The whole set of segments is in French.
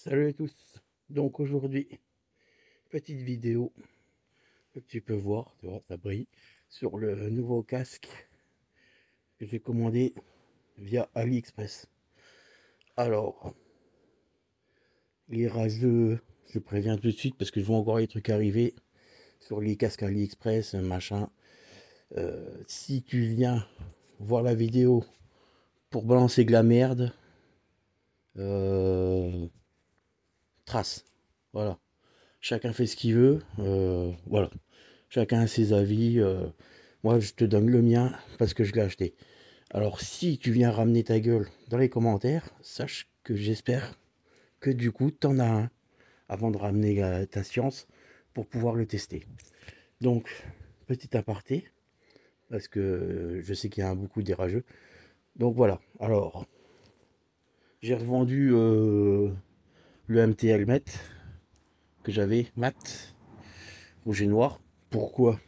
Salut à tous. Donc aujourd'hui, petite vidéo que tu peux voir, tu vois, ça brille, sur le nouveau casque que j'ai commandé via AliExpress. Alors, les rageux, je préviens tout de suite parce que je vois encore les trucs arriver sur les casques AliExpress, machin. Si tu viens voir la vidéo pour balancer de la merde, euh, trace. Voilà. Chacun fait ce qu'il veut. Voilà. Chacun a ses avis. Moi, je te donne le mien parce que je l'ai acheté. Alors, si tu viens ramener ta gueule dans les commentaires, sache que j'espère que du coup, t'en as un avant de ramener ta science pour pouvoir le tester. Donc, petit aparté, parce que je sais qu'il y a beaucoup de rageux. Donc voilà. Alors, j'ai revendu le MT Helmet que j'avais, mat, rouge et noir. Pourquoi?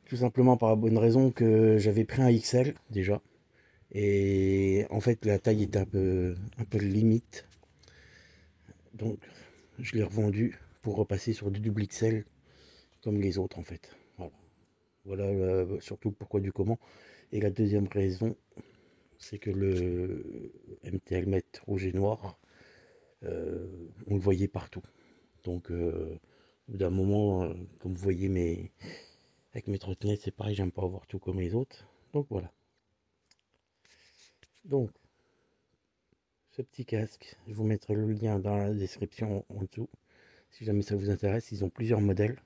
Tout simplement par la bonne raison que j'avais pris un XL déjà. Et en fait, la taille était un peu limite. Donc, je l'ai revendu pour repasser sur du double XL comme les autres en fait. Voilà, voilà surtout le pourquoi du comment. Et la deuxième raison, c'est que le MT Helmet rouge et noir, on le voyait partout. Donc, au bout d'un moment, comme vous voyez, avec mes trottinettes, c'est pareil, j'aime pas avoir tout comme les autres. Donc voilà. Donc, ce petit casque, je vous mettrai le lien dans la description en dessous. Si jamais ça vous intéresse, ils ont plusieurs modèles.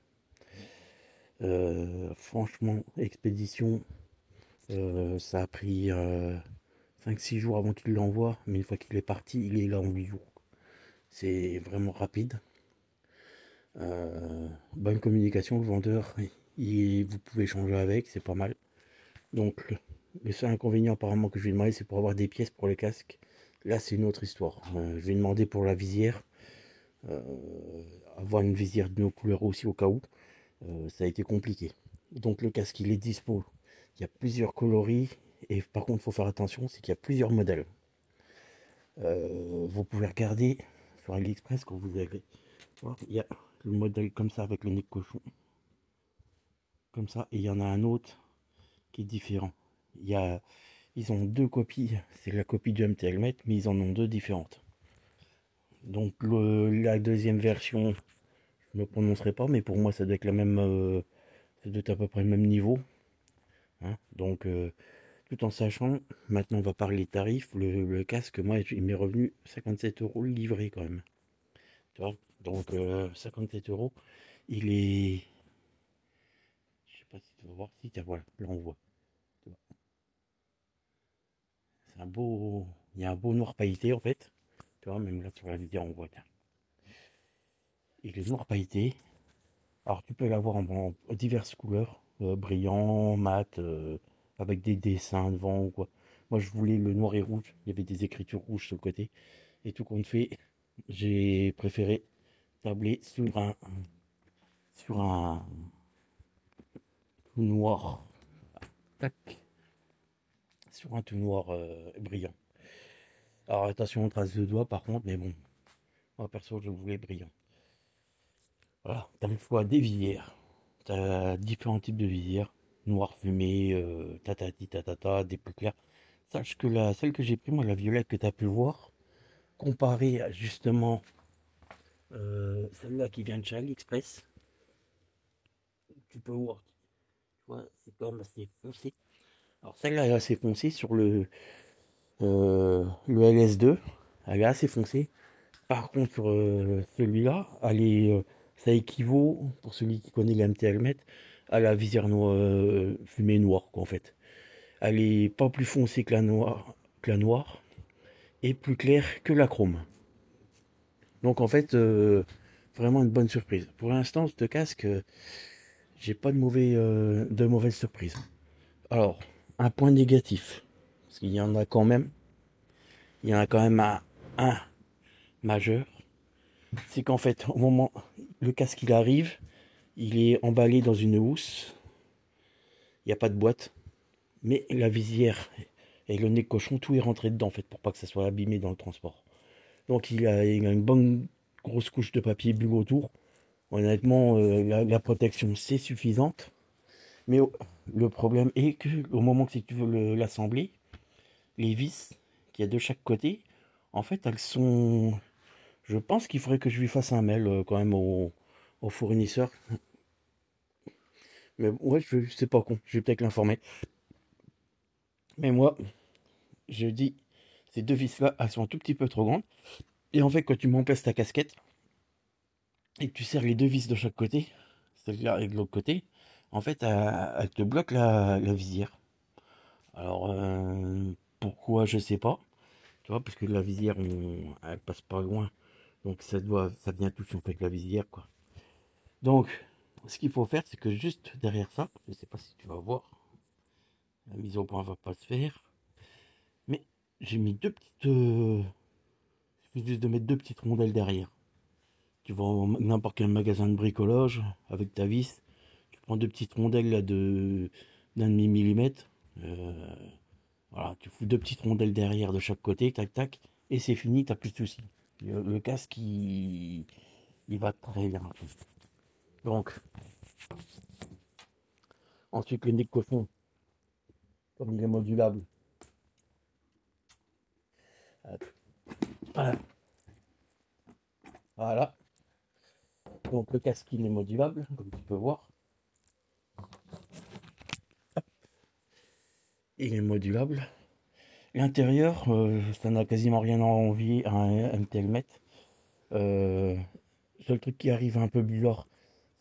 Franchement, expédition, ça a pris 5-6 jours avant qu'il l'envoie, mais une fois qu'il est parti, il est là en 8 jours. C'est vraiment rapide. Bonne communication, le vendeur, vous pouvez échanger avec, c'est pas mal. Donc, le seul inconvénient apparemment que je lui ai demandé, c'est pour avoir des pièces pour le casque. Là, c'est une autre histoire. Je lui ai demandé pour la visière, euh, avoir une visière de nos couleurs aussi au cas où. Ça a été compliqué. Donc le casque il est dispo. Il y a plusieurs coloris et par contre il faut faire attention, c'est qu'il y a plusieurs modèles. Vous pouvez regarder sur AliExpress quand vous allez voir, il y a le modèle comme ça avec le nez de cochon, comme ça, et il y en a un autre qui est différent. Ils ont deux copies, c'est la copie du MT Helmet, mais ils en ont deux différentes. Donc la deuxième version, je ne me prononcerai pas, mais pour moi ça doit être la même, ça doit être à peu près le même niveau. Hein. Donc tout en sachant, maintenant on va parler tarifs, le casque, moi il m'est revenu 57 euros le livret quand même. Tu vois. Donc 57 euros, il est. Je sais pas si tu vas voir, si tiens voilà, là on voit. Tu vois. C'est un beau. Il y a un beau noir pailleté en fait. Tu vois, même là sur la vidéo on voit. Tiens. Il est noir pailleté. Alors tu peux l'avoir en diverses couleurs, brillant, mat, avec des dessins devant ou quoi. Moi je voulais le noir et rouge, il y avait des écritures rouges sur le côté. Et tout compte fait, j'ai préféré tabler sur un tout noir. Tac. Sur un tout noir brillant. Alors attention aux traces de doigts par contre, mais bon, moi perso je voulais brillant. Voilà, t'as le choix des visières. T'as différents types de visières. Noir fumé, tatati tatata, des plus clairs. Sache que celle que j'ai pris, moi, la violette que tu as pu voir, comparée à justement celle-là qui vient de chez AliExpress, tu peux voir, tu vois, c'est quand même assez foncé. Alors celle-là est assez foncée sur le LS2, elle est assez foncée. Par contre, sur celui-là, ça équivaut, pour celui qui connaît l'MT Helmet, à la visière fumée noire, quoi, en fait. Elle est pas plus foncée que la noire et plus claire que la chrome. Donc en fait, vraiment une bonne surprise. Pour l'instant, ce casque, j'ai pas de mauvaise surprise. Alors, un point négatif, parce qu'il y en a quand même, il y en a quand même un majeur, c'est qu'en fait, au moment le casque il arrive, il est emballé dans une housse, il n'y a pas de boîte, mais la visière et le nez de cochon, tout est rentré dedans en fait, pour pas que ça soit abîmé dans le transport. Donc il a une bonne grosse couche de papier bulle autour. Honnêtement, la protection c'est suffisante. Mais le problème est que au moment que si tu veux l'assembler, les vis qu'il y a de chaque côté, en fait elles sont. Je pense qu'il faudrait que je lui fasse un mail quand même au fournisseur. Mais ouais, je sais pas con, je vais peut-être l'informer. Mais moi, je dis, ces deux vis-là, elles sont un tout petit peu trop grandes. Et en fait, quand tu m'emplaces ta casquette et que tu serres les deux vis de chaque côté, celle-là et de l'autre côté, en fait, elle te bloque la visière. Alors, pourquoi, je sais pas. Tu vois, parce que la visière, elle passe pas loin. Donc, ça vient toucher en fait la visière, quoi. Donc, ce qu'il faut faire, c'est que juste derrière ça, je sais pas si tu vas voir, la mise au point va pas se faire, mais j'ai mis deux petites. Il suffit juste de mettre deux petites rondelles derrière. Tu vas dans n'importe quel magasin de bricolage avec ta vis, tu prends deux petites rondelles là d'un demi-millimètre. Euh, voilà, tu fous deux petites rondelles derrière de chaque côté, tac tac, et c'est fini, t'as plus de soucis. Le casque il va très bien. Donc, ensuite le nez de cochon, comme il est modulable. Voilà. Voilà. Donc le casque il est modulable, comme tu peux voir. Il est modulable. L'intérieur, ça n'a quasiment rien à envier à un tel mètre. Seul truc qui arrive un peu bizarre,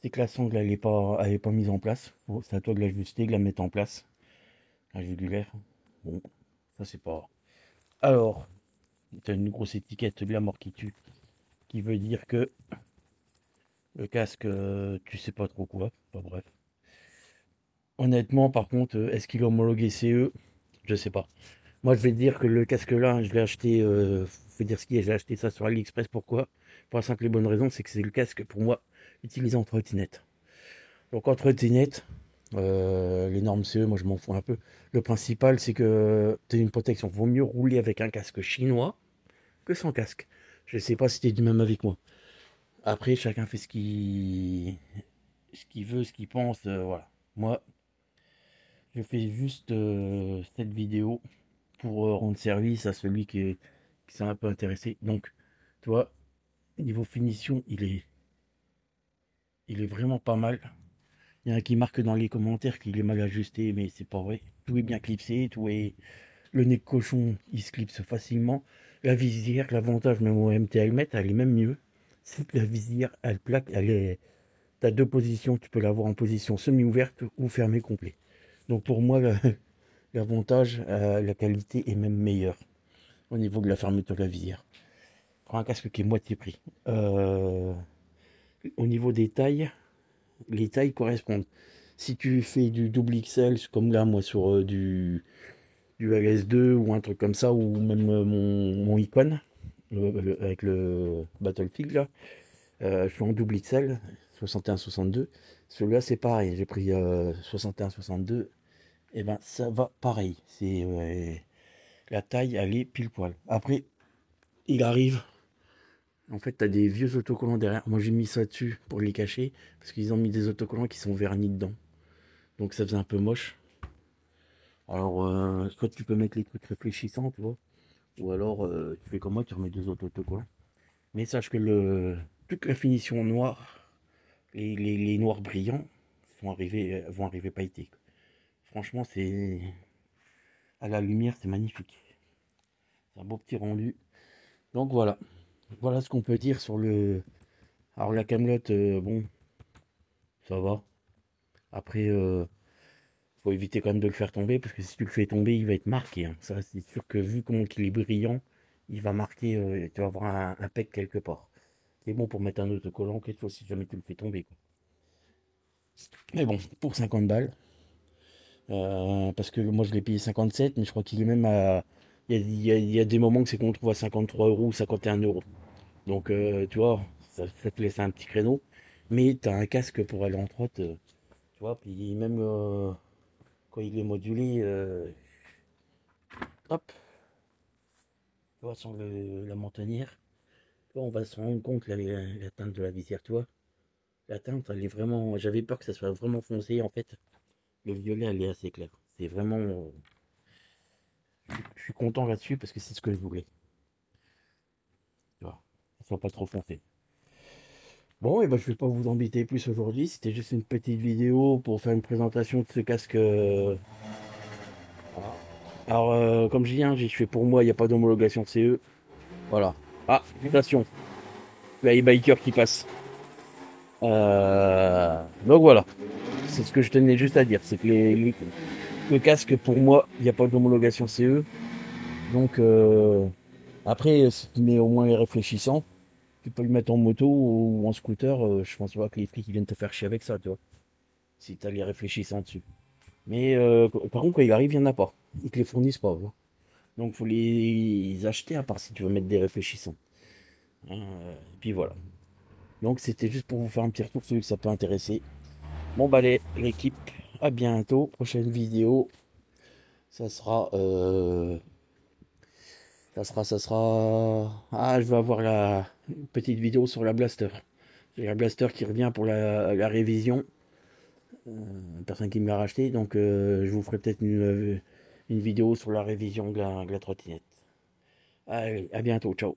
c'est que la sangle elle est pas mise en place. C'est à toi de l'ajuster, de la mettre en place. La jugulaire. Bon, ça c'est pas. Alors, tu as une grosse étiquette de la mort qui tue, qui veut dire que le casque, tu sais pas trop quoi. Enfin, bref. Honnêtement, par contre, est-ce qu'il est homologué CE? Je sais pas. Moi, je vais te dire que le casque là, je l'ai acheté. Faut dire ce qui est, j'ai acheté ça sur AliExpress. Pourquoi? Pour la simple et bonne raison, c'est que c'est le casque pour moi utilisé en trottinette. Donc en trottinette, les normes CE, moi je m'en fous un peu. Le principal, c'est que tu as une protection. Vaut mieux rouler avec un casque chinois que sans casque. Je sais pas si tu es du même avec moi. Après, chacun fait ce qu'il veut, ce qu'il pense. Voilà. Moi, je fais juste cette vidéo pour rendre service à celui qui s'est un peu intéressé. Donc, tu vois, niveau finition, il est vraiment pas mal. Il y en a qui marquent dans les commentaires qu'il est mal ajusté, mais c'est pas vrai. Tout est bien clipsé, tout est. Le nez de cochon, il se clipse facilement. La visière, l'avantage même au MT Helmet, elle est même mieux. C'est que la visière, elle plaque, elle est. T'as deux positions, tu peux l'avoir en position semi-ouverte ou fermée complet. Donc pour moi, l'avantage, la qualité est même meilleure au niveau de la fermeture de la visière. Prends un casque qui est moitié prix. Au niveau des tailles, les tailles correspondent. Si tu fais du double XL, comme là, moi, sur du LS2 ou un truc comme ça, ou même mon Icon, avec le Battlefield, là, je suis en double XL, 61-62. Celui-là, c'est pareil. J'ai pris 61-62. Et ben, ça va pareil. La taille, elle est pile poil. Après, il arrive. En fait, t'as des vieux autocollants derrière. Moi, j'ai mis ça dessus pour les cacher. Parce qu'ils ont mis des autocollants qui sont vernis dedans. Donc, ça faisait un peu moche. Alors, soit tu peux mettre les trucs réfléchissants, tu vois. Ou alors, tu fais comme moi, tu remets deux autres autocollants. Mais sache que toute la finition noire, les noirs brillants, vont arriver pailletés. Franchement, c'est. À la lumière, c'est magnifique. C'est un beau petit rendu. Donc, voilà. Voilà ce qu'on peut dire sur le. Alors, la camelote, bon, ça va. Après, faut éviter quand même de le faire tomber, parce que si tu le fais tomber, il va être marqué, hein. Ça, c'est sûr que vu comment il est brillant, il va marquer, tu vas avoir un pec quelque part. C'est bon pour mettre un autocollant, quelque chose si jamais tu le fais tomber, quoi. Mais bon, pour 50 balles, parce que moi je l'ai payé 57, mais je crois qu'il est même à. Il y a des moments que c'est qu'on le trouve à 53 euros ou 51 euros. Donc, tu vois, ça te laisse un petit créneau. Mais tu as un casque pour aller en trotte, tu vois, puis même quand il est modulé, hop, tu vois, sans la montagnère. Bon, on va se rendre compte, la teinte de la visière, toi. La teinte, elle est vraiment. J'avais peur que ça soit vraiment foncé. En fait, le violet, elle est assez claire. C'est vraiment. Je suis content là-dessus parce que c'est ce que je voulais. Tu vois, ça soit pas trop foncé. Bon, et ben, je vais pas vous embêter plus aujourd'hui. C'était juste une petite vidéo pour faire une présentation de ce casque. Voilà. Alors, comme je dis, hein, j'ai fait pour moi, il n'y a pas d'homologation CE. Voilà. Ah, attention, il y a les bikers qui passent. Donc voilà, c'est ce que je tenais juste à dire. C'est que le casque, pour moi, il n'y a pas d'homologation CE. Donc, après, si tu mets au moins les réfléchissants, tu peux le mettre en moto ou en scooter. Je pense pas que les flics ils viennent te faire chier avec ça, tu vois. Si tu as les réfléchissants dessus. Mais par contre, quand il arrive, il n'y en a pas. Ils te les fournissent pas. Hein. Donc, faut les acheter à part si tu veux mettre des réfléchissants. Hein, et puis voilà. Donc, c'était juste pour vous faire un petit retour, celui que ça peut intéresser. Bon, bah, l'équipe, à bientôt. Prochaine vidéo, ça sera. Ah, je vais avoir une petite vidéo sur la Blaster. J'ai la Blaster qui revient pour la révision. Une personne qui me l'a racheté. Donc, je vous ferai peut-être une vidéo sur la révision de la trottinette. Allez, à bientôt. Ciao.